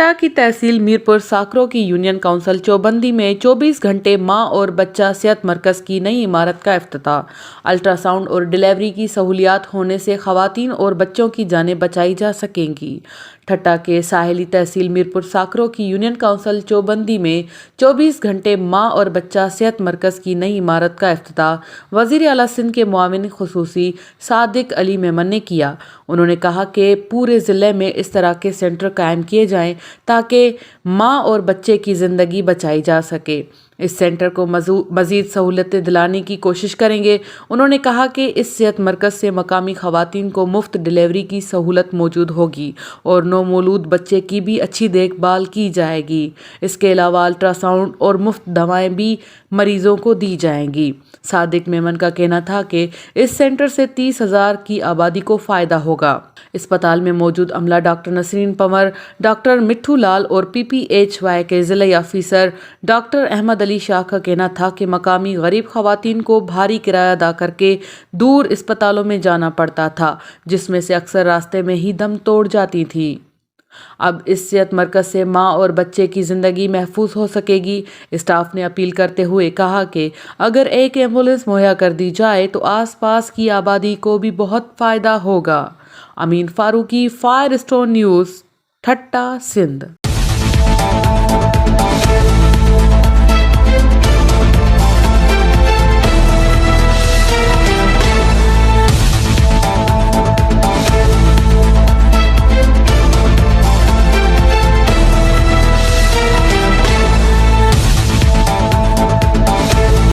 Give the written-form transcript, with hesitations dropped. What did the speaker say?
ठट्टा की तहसील मीरपुर साकरों की union council चौबंदी में 24 घंटे मां और बच्चा सेहत मरकज की नई इमारत का इफ्तिताह। अल्ट्रासाउंड और डिलीवरी की सहूलियात होने से खवातीन और बच्चों की जानें बचाई जा सकेंगी। ठट्टा के साहिली तहसील मीरपुर साकरों की यूनियन काउंसिल चौबंदी में 24 घंटे मां और बच्चा सेहत मरकज की नई इमारत का इफ्तिताह वज़ीर आला सिंध के मुआविन खुसूसी सादिक अली मेमन ने किया। उन्होंने कहा कि पूरे ज़िले में इस तरह के सेंटर कायम किए जाएं ताकि माँ और बच्चे की ज़िंदगी बचाई जा सके। इस सेंटर को मज़ीद सहूलतें दिलाने की कोशिश करेंगे। उन्होंने कहा कि इस सेहत मरकज़ से मकामी ख़वातीन को मुफ्त डिलीवरी की सहूलत मौजूद होगी और नौमौलूद बच्चे की भी अच्छी देखभाल की जाएगी। इसके अलावा अल्ट्रासाउंड और मुफ्त दवाएं भी मरीजों को दी जाएंगी। सादिक मेमन का कहना था कि इस सेंटर से 30,000 की आबादी को फ़ायदा होगा। अस्पताल में मौजूद अमला डॉक्टर नसरीन पंवर, डॉक्टर मिट्ठू लाल और PPHY के ज़िले ऑफिसर डॉक्टर अहमद अली शाह का कहना था कि मकामी गरीब खवातीन को भारी किराया अदा करके दूर अस्पतालों में जाना पड़ता था, जिसमें से अक्सर रास्ते में ही दम तोड़ जाती थी। अब इस सेहत मरकज से माँ और बच्चे की ज़िंदगी महफूज हो सकेगी। स्टाफ ने अपील करते हुए कहा कि अगर एक एम्बुलेंस मुहैया कर दी जाए तो आसपास की आबादी को भी बहुत फ़ायदा होगा। अमीन फारूकी, फायरस्टोन न्यूज़, ठट्टा, सिंध।